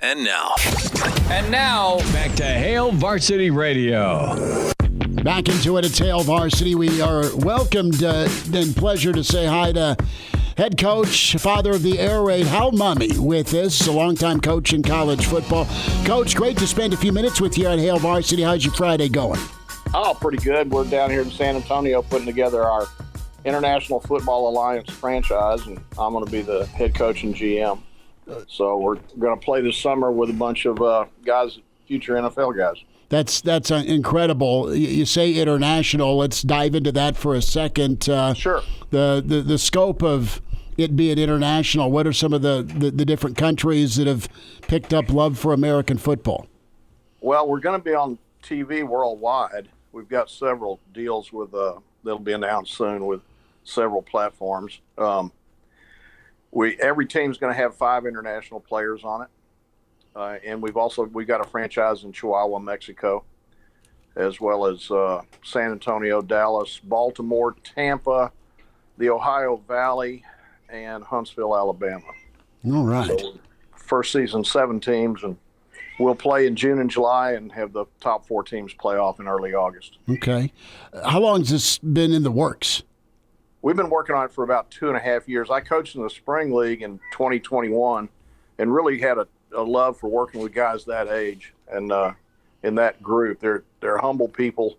And now, back to Hail Varsity Radio. Back into it. It's Hail Varsity. We are welcomed and pleasure to say hi to head coach, father of the air raid, Hal Mumme, with us, a longtime coach in college football. Coach, great to spend a few minutes with you at Hail Varsity. How's your Friday going? Oh, pretty good. We're down here in San Antonio putting together our International Football Alliance franchise, and I'm going to be the head coach and GM. So we're going to play this summer with a bunch of guys, future NFL guys. That's incredible. You say international. Let's dive into that for a second. Sure. The scope of it being international, what are some of the different countries that have picked up love for American football? Well, we're going to be on TV worldwide. We've got several deals with that'll be announced soon with several platforms. Every team's going to have 5 international players on it. And we've got a franchise in Chihuahua, Mexico, as well as San Antonio, Dallas, Baltimore, Tampa, the Ohio Valley, and Huntsville, Alabama. All right. So first season, 7 teams, and we'll play in June and July and have the top 4 teams play off in early August. Okay. How long has this been in the works? We've been working on it for about 2.5 years. I coached in the spring league in 2021 and really had a love for working with guys that age and in that group. They're humble people.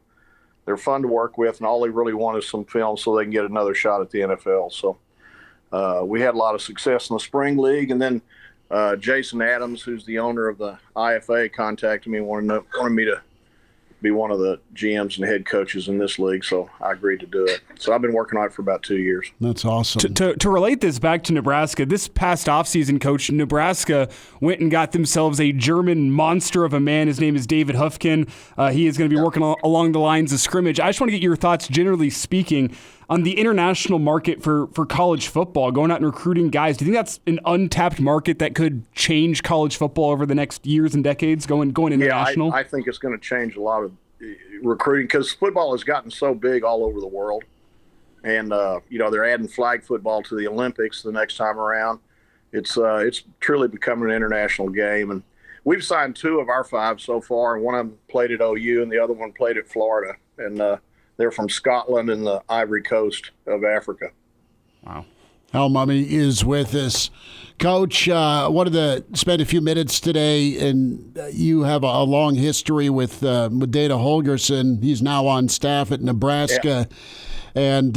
They're fun to work with, and all they really want is some film so they can get another shot at the NFL. So we had a lot of success in the spring league, and then Jason Adams, who's the owner of the IFA, contacted me and wanted me to be one of the GMs and head coaches in this league, so I agreed to do it. So I've been working on it for about 2 years. That's awesome. To relate this back to Nebraska, this past offseason, Coach, Nebraska went and got themselves a German monster of a man. His name is David Hufkin. He is going to be working along the lines of scrimmage. I just want to get your thoughts, generally speaking, on the international market for college football, going out and recruiting guys. Do you think that's an untapped market that could change college football over the next years and decades, going international? Yeah, I think it's going to change a lot of recruiting because football has gotten so big all over the world. And, they're adding flag football to the Olympics the next time around. It's truly becoming an international game. And we've signed 2 of our 5 so far, and one of them played at OU and the other one played at Florida. And they're from Scotland and the Ivory Coast of Africa. Wow. Hal Mumme is with us. Coach, wanted to spend a few minutes today, and you have a long history with Dana Holgorsen. He's now on staff at Nebraska. Yeah. And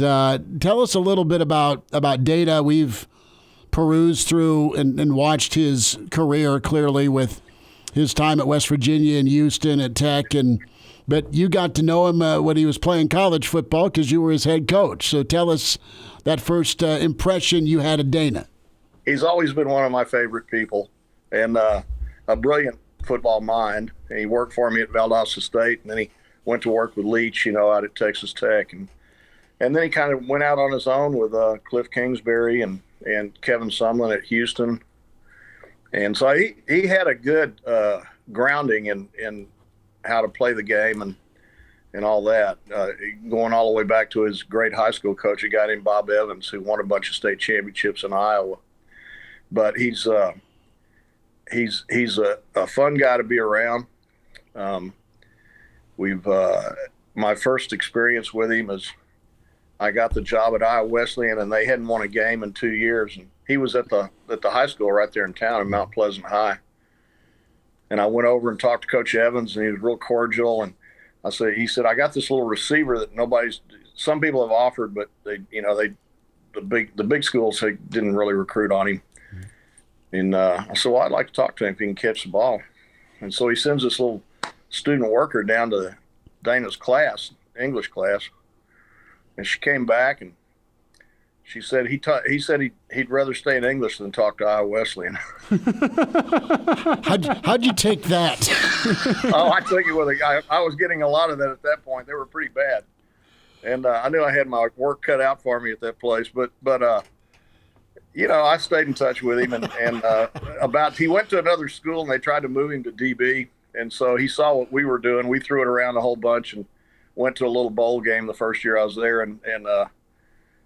tell us a little bit about Dana. We've perused through and watched his career clearly with his time at West Virginia and Houston at Tech, but you got to know him when he was playing college football because you were his head coach. So tell us that first impression you had of Dana. He's always been one of my favorite people and a brilliant football mind. And he worked for me at Valdosta State, and then he went to work with Leach, out at Texas Tech. And then he kind of went out on his own with Cliff Kingsbury and Kevin Sumlin at Houston. And so he had a good grounding in how to play the game and all that, going all the way back to his great high school coach, a guy named Bob Evans, who won a bunch of state championships in Iowa. But he's a fun guy to be around. My first experience with him is I got the job at Iowa Wesleyan, and they hadn't won a game in 2 years, and he was at the high school right there in town in Mount Pleasant High. And I went over and talked to Coach Evans, and he was real cordial. And he said, I got this little receiver that some people have offered, but the big schools didn't really recruit on him. And I said, well, I'd like to talk to him if he can catch the ball. And so he sends this little student worker down to Dana's class, English class. And she came back and she said he said he'd rather stay in English than talk to Iowa Wesleyan. How'd you take that? I took it with a guy. I was getting a lot of that at that point. They were pretty bad. And I knew I had my work cut out for me at that place. But I stayed in touch with him. And he went to another school, and they tried to move him to DB. And so he saw what we were doing. We threw it around a whole bunch and went to a little bowl game the first year I was there. And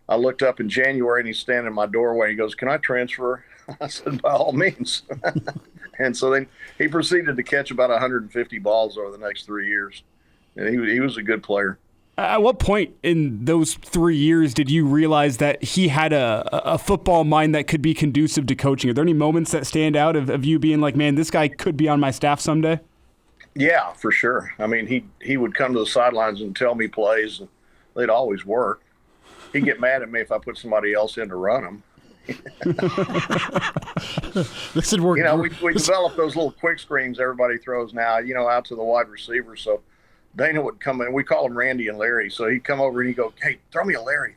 I looked up in January, and he's standing in my doorway. He goes, "Can I transfer?" I said, "By all means." And so then he proceeded to catch about 150 balls over the next 3 years. And he was a good player. At what point in those 3 years did you realize that he had a football mind that could be conducive to coaching? Are there any moments that stand out of you being like, man, this guy could be on my staff someday? Yeah, for sure. I mean, he would come to the sidelines and tell me plays, and they'd always work. He'd get mad at me if I put somebody else in to run them. This would work. We developed those little quick screens everybody throws now, out to the wide receiver. So Dana would come in. We call him Randy and Larry. So he'd come over and he'd go, hey, throw me a Larry.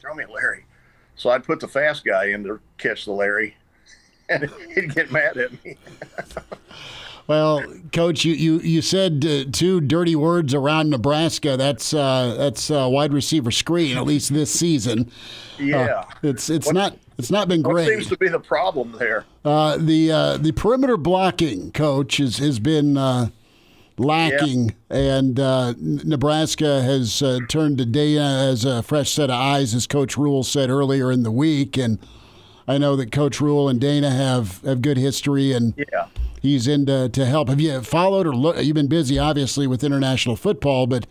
So I'd put the fast guy in to catch the Larry, and he'd get mad at me. Well, Coach, you said two dirty words around Nebraska. That's wide receiver screen, at least this season. Yeah, it's not been great. What seems to be the problem there? The perimeter blocking, Coach, has been lacking, and Nebraska has turned to Dana as a fresh set of eyes, as Coach Rule said earlier in the week. And I know that Coach Rule and Dana have good history, and he's in to help. Have you followed or looked? You've been busy, obviously, with international football, but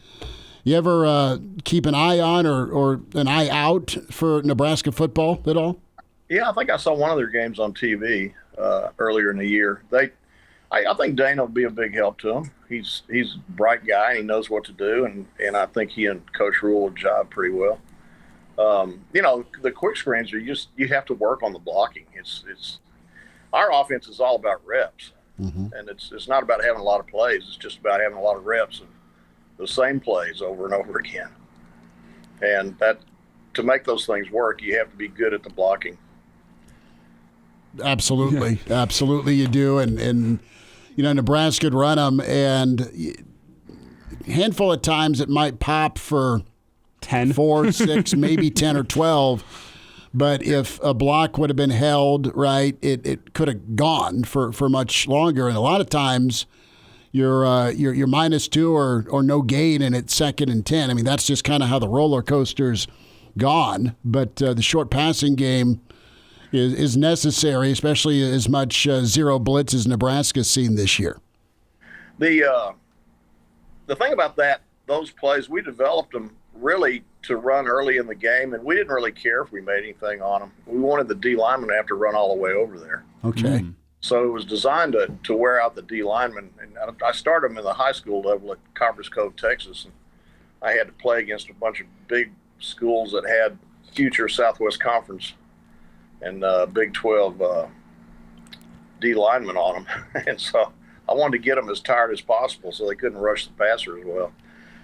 you ever keep an eye on or an eye out for Nebraska football at all? Yeah, I think I saw one of their games on TV earlier in the year. I think Dana will be a big help to him. He's a bright guy. He knows what to do, and I think he and Coach Rule will job pretty well. The quick screens are you have to work on the blocking. It's our offense is all about reps, and it's not about having a lot of plays. It's just about having a lot of reps of the same plays over and over again. And that to make those things work, you have to be good at the blocking. Absolutely, absolutely, you do, and Nebraska would run them, and a handful of times it might pop for 10, 4, 6, maybe 10 or 12. But if a block would have been held right, it could have gone for much longer. And a lot of times, you're -2 or no gain, and it's 2nd and 10. I mean, that's just kind of how the roller coaster's gone. But the short passing game is necessary, especially as much zero blitz as Nebraska's seen this year. The thing about those plays, we developed them really to run early in the game, and we didn't really care if we made anything on them. We wanted the D lineman to have to run all the way over there. Okay. So it was designed to wear out the D lineman. And I started them in the high school level at Copper's Cove, Texas, and I had to play against a bunch of big schools that had future Southwest Conference and Big 12 D linemen on them. And so I wanted to get them as tired as possible so they couldn't rush the passer as well.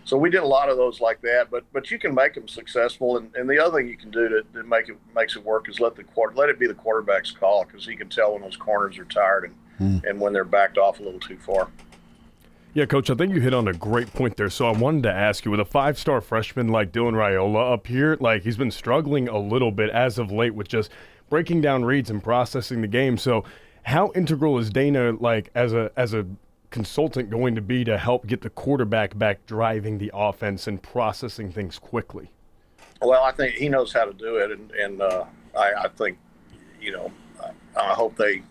So we did a lot of those like that, but you can make them successful. And the other thing you can do to makes it work is let it be the quarterback's call, because he can tell when those corners are tired and when they're backed off a little too far. Yeah, Coach, I think you hit on a great point there. So I wanted to ask you, with a 5-star freshman like Dylan Raiola up here, like he's been struggling a little bit as of late with just breaking down reads and processing the game. So how integral is Dana, like as a consultant, going to be to help get the quarterback back driving the offense and processing things quickly? Well, I think he knows how to do it, and I think, I hope they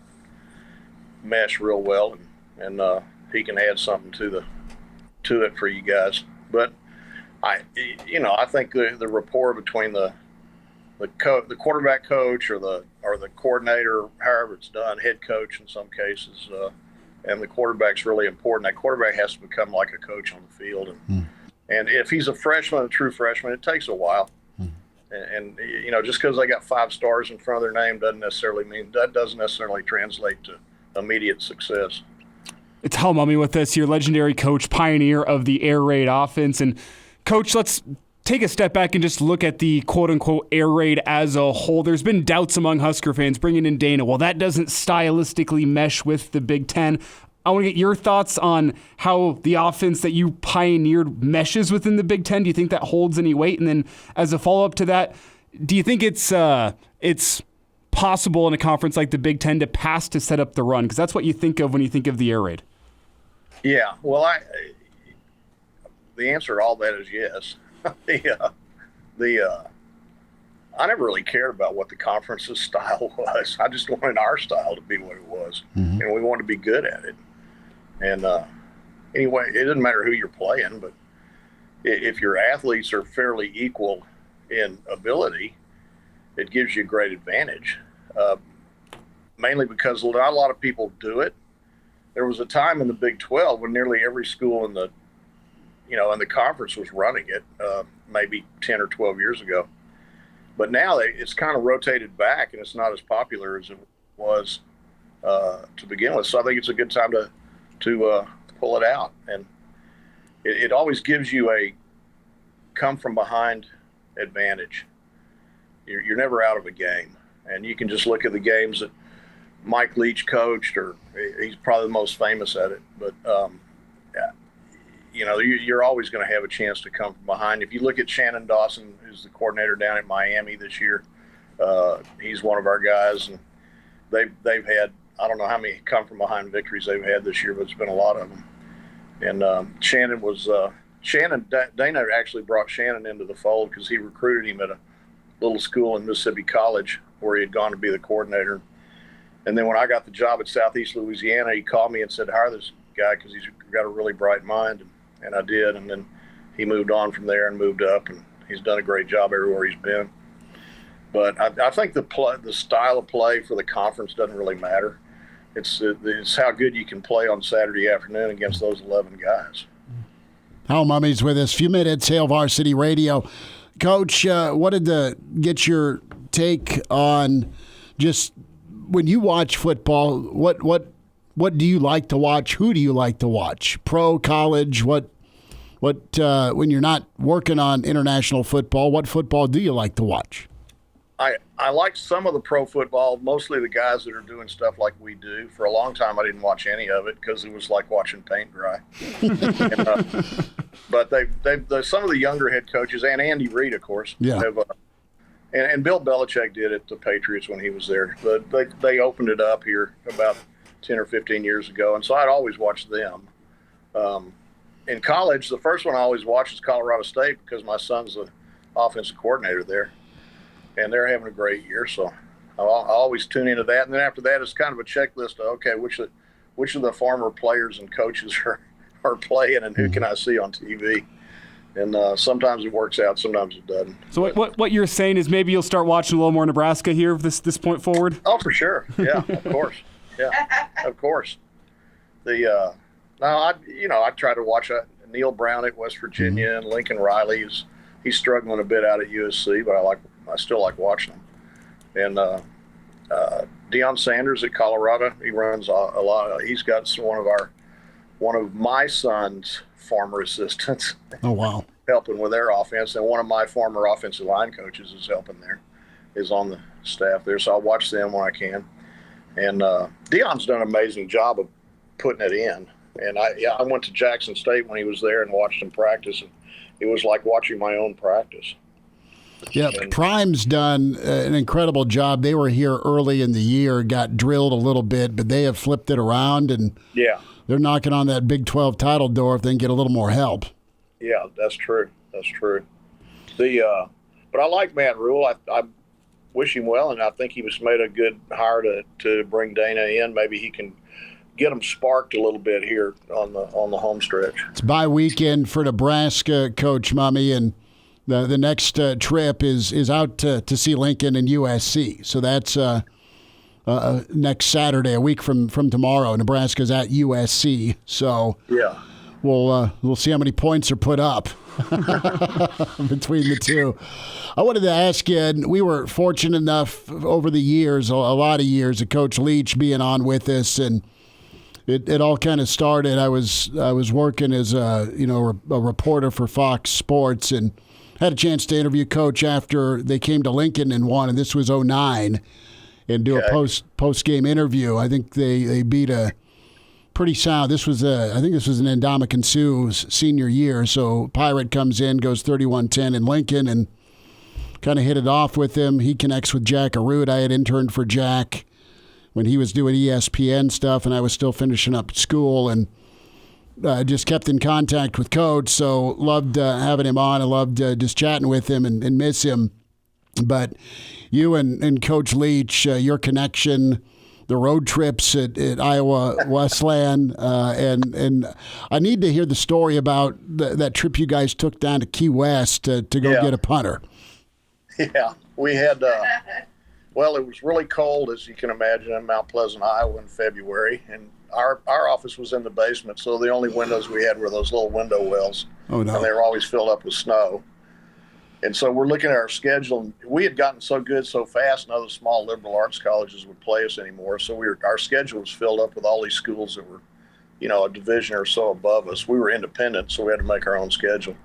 mesh real well, and he can add something to it for you guys. But I think the rapport between the quarterback coach or the coordinator, however it's done, head coach in some cases, and the quarterback's really important. That quarterback has to become like a coach on the field, and if he's a true freshman, it takes a while. And just because they got 5 stars in front of their name doesn't necessarily translate to immediate success. It's Hal Mumme with us, your legendary coach, pioneer of the air raid offense. And Coach, let's take a step back and just look at the quote-unquote air raid as a whole. There's been doubts among Husker fans bringing in Dana. Well, that doesn't stylistically mesh with the Big Ten. I want to get your thoughts on how the offense that you pioneered meshes within the Big Ten. Do you think that holds any weight? And then as a follow-up to that, do you think it's possible in a conference like the Big Ten to pass to set up the run? Because that's what you think of when you think of the air raid. Yeah, well, the answer to all that is yes. I never really cared about what the conference's style was. I just wanted our style to be what it was, and we wanted to be good at it. And anyway, it doesn't matter who you're playing, but if your athletes are fairly equal in ability, it gives you a great advantage. Mainly because not a lot of people do it. There was a time in the Big 12 when nearly every school in the conference was running it, maybe 10 or 12 years ago. But now it's kind of rotated back, and it's not as popular as it was to begin with. So I think it's a good time to pull it out. And it always gives you a come-from-behind advantage. You're never out of a game. And you can just look at the games that Mike Leach coached, or he's probably the most famous at it. But, you're always going to have a chance to come from behind. If you look at Shannon Dawson, who's the coordinator down at Miami this year, he's one of our guys. And they've had, I don't know how many come from behind victories they've had this year, but it's been a lot of them. And Dana actually brought Shannon into the fold because he recruited him at a little school in Mississippi College where he had gone to be the coordinator. And then when I got the job at Southeast Louisiana, he called me and said, hire this guy because he's got a really bright mind. And I did. And then he moved on from there and moved up, and he's done a great job everywhere he's been. But I think the style of play for the conference doesn't really matter. It's how good you can play on Saturday afternoon against those 11 guys. Hal Mumme's with us. Few minutes, Hail Varsity Radio. Coach, wanted to get your take on just when you watch football, what do you like to watch? Who do you like to watch? Pro, college, what when you're not working on international football, what football do you like to watch? I like some of the pro football, mostly the guys that are doing stuff like we do. For a long time, I didn't watch any of it because it was like watching paint dry. But some of the younger head coaches, and Andy Reid, of course, have, and Bill Belichick did it to Patriots when he was there. But they opened it up here about 10 or 15 years ago, and so I'd always watch them. In college, the first one I always watched is Colorado State because my son's the offensive coordinator there, and they're having a great year, so I always tune into that. And then after that, it's kind of a checklist of, okay, which of the former players and coaches are playing, and who can I see on TV? And sometimes it works out, sometimes it doesn't. So what you're saying is maybe you'll start watching a little more Nebraska here this point forward? Oh, for sure. Yeah, of course. Yeah, of course. I try to watch Neil Brown at West Virginia and Lincoln Riley. He's struggling a bit out at USC, but I still like watching him. And Deion Sanders at Colorado, he runs a lot. He's got one of my son's former assistants. Oh, wow. Helping with their offense, and one of my former offensive line coaches is on the staff there. So I watch them when I can. And Deion's done an amazing job of putting it in. And I went to Jackson State when he was there and watched him practice, and it was like watching my own practice. Yeah, Prime's done an incredible job. They were here early in the year, got drilled a little bit, but they have flipped it around, and they're knocking on that Big 12 title door if they can get a little more help. Yeah, that's true. That's true. But I like Matt Rule. I wish him well, and I think he was made a good hire to bring Dana in. Maybe he can get them sparked a little bit here on the home stretch. It's bye weekend for Nebraska, Coach Mumme, and the next trip is out to see Lincoln and USC. So that's next Saturday, a week from tomorrow. Nebraska's at USC. So we'll see how many points are put up between the two. I wanted to ask you, and we were fortunate enough over the years, a lot of years, of Coach Leach being on with us, and it all kind of started. I was working as a reporter for Fox Sports, and had a chance to interview Coach after they came to Lincoln and won, and this was 2009, and do a post game interview. I think they beat a pretty sound. I think this was an Ndamukong Suh's senior year. So Pirate comes in, goes 31-10 in Lincoln, and kind of hit it off with him. He connects with Jack Arute. I had interned for Jack when he was doing ESPN stuff, and I was still finishing up school, and just kept in contact with Coach. So loved having him on. I loved just chatting with him and miss him. But you and Coach Leach, your connection, the road trips at Iowa Westland, and I need to hear the story about that trip you guys took down to Key West to go get a punter. Yeah, we had, well, it was really cold, as you can imagine, in Mount Pleasant, Iowa in February, and our office was in the basement, so the only windows we had were those little window wells. Oh, no. And they were always filled up with snow. And so we're looking at our schedule, and we had gotten so good so fast, none of the small liberal arts colleges would play us anymore. So our schedule was filled up with all these schools that were, a division or so above us. We were independent, so we had to make our own schedule.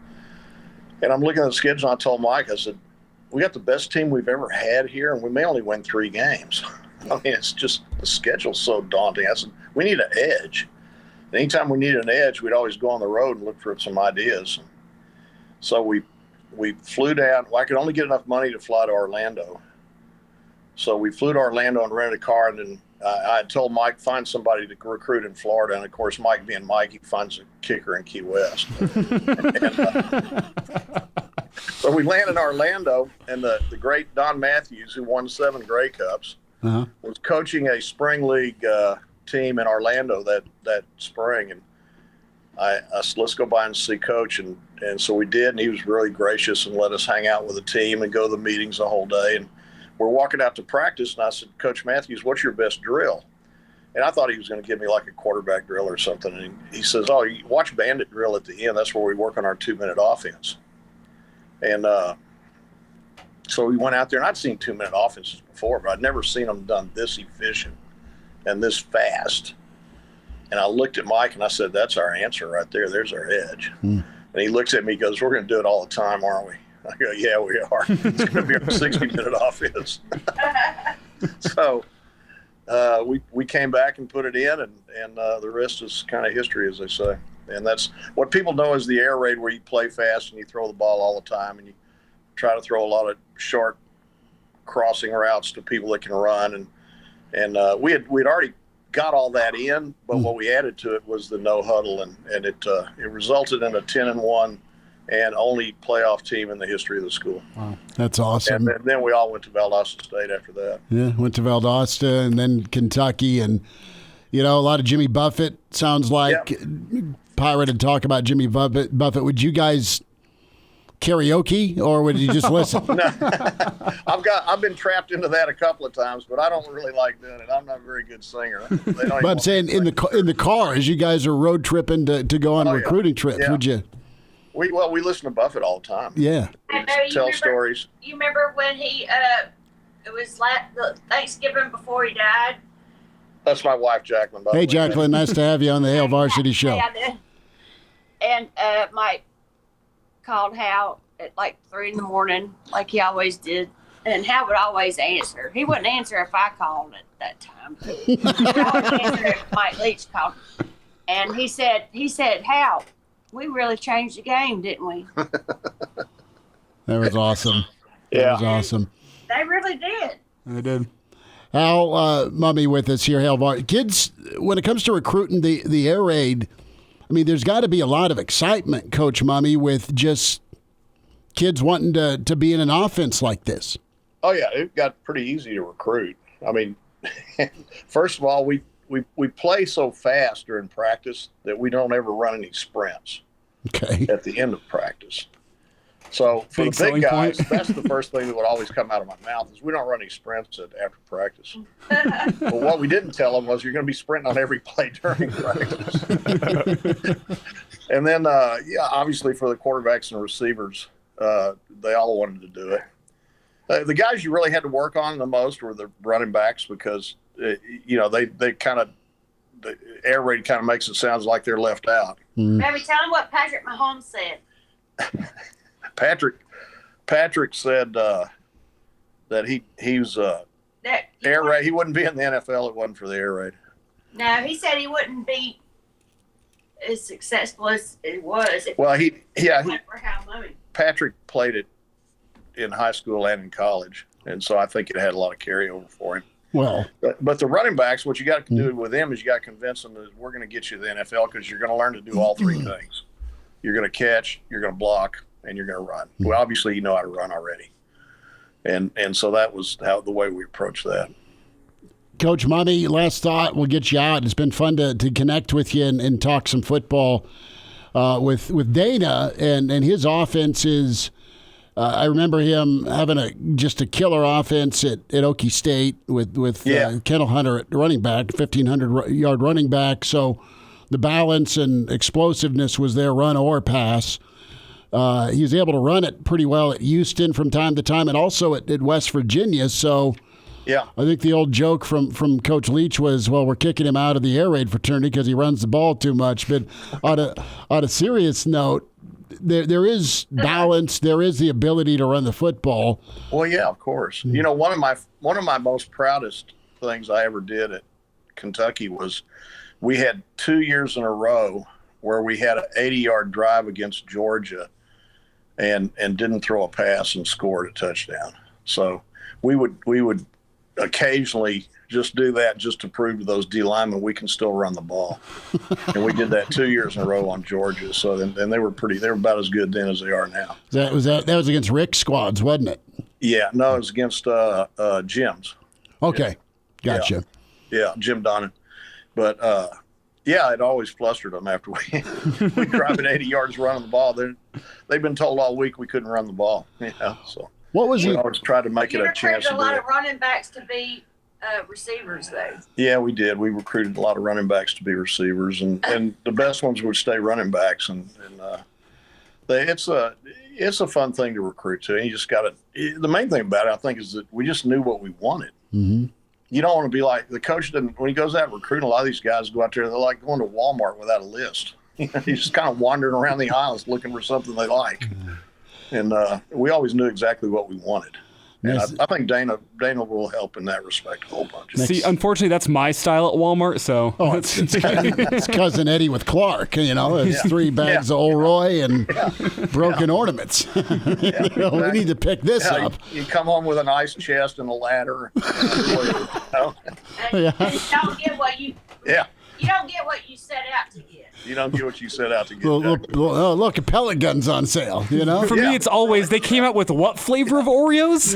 And I'm looking at the schedule, and I told Mike, I said, we got the best team we've ever had here, and we may only win 3 games. I mean, it's just, the schedule's so daunting. I said, we need an edge. And anytime we needed an edge, we'd always go on the road and look for some ideas. So we flew down. Well, I could only get enough money to fly to Orlando. So we flew to Orlando and rented a car, and then I had told Mike, find somebody to recruit in Florida. And, of course, Mike being Mike, he finds a kicker in Key West. So we landed in Orlando, and the great Don Matthews, who won 7 Grey Cups, was coaching a spring league team in Orlando that spring. And I said, let's go by and see Coach. And so we did, and he was really gracious and let us hang out with the team and go to the meetings the whole day. And we're walking out to practice, and I said, Coach Matthews, what's your best drill? And I thought he was going to give me like a quarterback drill or something. And he says, oh, you watch bandit drill at the end. That's where we work on our 2-minute offense. And so we went out there, and I'd seen 2-minute offenses before, but I'd never seen them done this efficient and this fast. And I looked at Mike, and I said, that's our answer right there. There's our edge. And he looks at me, he goes, we're going to do it all the time, aren't we? I go, yeah, we are. It's going to be our 60-minute offense. So we came back and put it in, and the rest is kind of history, as they say. And that's what people know as the air raid, where you play fast and you throw the ball all the time, and you try to throw a lot of short crossing routes to people that can run. And we'd already got all that in, but what we added to it was the no huddle, and it resulted in a 10-1 and only playoff team in the history of the school. Wow, that's awesome. And then we all went to Valdosta State after that. Yeah, went to Valdosta and then Kentucky, and a lot of Jimmy Buffett. Sounds like Pirate had talk about Jimmy Buffett. Would you guys karaoke, or would you just listen? No. I've been trapped into that a couple of times, but I don't really like doing it. I'm not a very good singer. But I'm saying in the car as you guys are road tripping to go on recruiting trips, would you? We listen to Buffett all the time. Yeah. Tell stories. You remember when he it was the Thanksgiving before he died? That's my wife, Jacqueline. Hey, Jacqueline, nice to have you on the Hail Varsity show. And Mike called Hal at like 3 a.m, like he always did. And Hal would always answer. He wouldn't answer if I called at that time. He would always answer if Mike Leach called. And he said, Hal, we really changed the game, didn't we? That was awesome. That was awesome. They really did. They did. Hal Mumme with us here, Hail Varsity. Kids, when it comes to recruiting the air raid, I mean, there's got to be a lot of excitement, Coach Mumme, with just kids wanting to be in an offense like this. Oh, yeah, it got pretty easy to recruit. I mean, first of all, we play so fast during practice that we don't ever run any sprints at the end of practice. So for the big guys, that's the first thing that would always come out of my mouth is we don't run any sprints after practice. But what we didn't tell them was you're going to be sprinting on every play during practice. And then, obviously for the quarterbacks and receivers, they all wanted to do it. The guys you really had to work on the most were the running backs because, they kind of, the air raid kind of makes it sound like they're left out. Maybe tell them what Patrick Mahomes said. Patrick said that he was air raid. He wouldn't be in the NFL if it wasn't for the air raid. No, he said he wouldn't be as successful as it was. Well, Patrick played it in high school and in college, and so I think it had a lot of carryover for him. Well, but the running backs, what you got to do with them is you got to convince them that we're going to get you to the NFL because you're going to learn to do all 3 things. You're going to catch, you're going to block, and you're going to run. Well, obviously you know how to run already. And so that was the way we approached that. Coach Mumme, last thought, we'll get you out. It's been fun to connect with you and talk some football with Dana and his offense is. I remember him having just a killer offense at Okie State with Kendall Hunter at running back, 1,500-yard running back. So the balance and explosiveness was there, run or pass. He was able to run it pretty well at Houston from time to time and also at West Virginia. So yeah, I think the old joke from Coach Leach was, well, we're kicking him out of the air raid fraternity because he runs the ball too much. But on a serious note, there is balance. There is the ability to run the football. Well, yeah, of course. You know, one of my most proudest things I ever did at Kentucky was we had 2 years in a row where we had an 80-yard drive against Georgia and didn't throw a pass and scored a touchdown. So we would occasionally just do that just to prove to those D linemen we can still run the ball. And we did that 2 years in a row on Georgia. So then they were about as good then as they are now. That was against Rick's squads, wasn't it? Yeah, no, it was against Jim's. Okay, gotcha. Yeah, Jim Donnan. But yeah, it always flustered them after we drive it 80 yards running the ball. They've been told all week we couldn't run the ball. Yeah, so what was we always tried to make it a chance. You recruited a lot of running backs to be receivers, though. Yeah, we did. We recruited a lot of running backs to be receivers, and the best ones would stay running backs. It's a fun thing to recruit too. And you just got to. The main thing about it, I think, is that we just knew what we wanted. Mm-hmm. You don't want to be like the coach. When he goes out recruiting, a lot of these guys go out there. They're like going to Walmart without a list. He's just kind of wandering around the aisles looking for something they like. And we always knew exactly what we wanted. And I think Dana will help in that respect a whole bunch. See, unfortunately, that's my style at Walmart. So it's cousin Eddie with Clark. You know, it's 3 bags of Old Roy and broken ornaments. We need to pick this up. You come home with an ice chest and a ladder. You don't get what you. Yeah. You don't get what you set out to get. You don't get what you set out to get. Look, a pellet gun's on sale, you know? For me, it's always, they came out with what flavor of Oreos?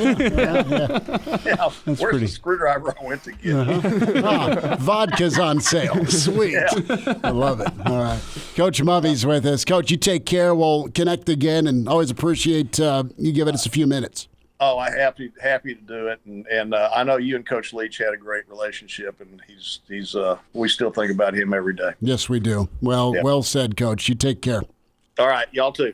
Yeah. Where's the screwdriver I went to get? Vodka's on sale. Sweet. Yeah. I love it. All right. Coach Mumme's with us. Coach, you take care. We'll connect again, and always appreciate you giving us a few minutes. Oh, I'm happy to do it, and I know you and Coach Leach had a great relationship, and he's we still think about him every day. Yes, we do. Well said, Coach. You take care. All right, y'all too.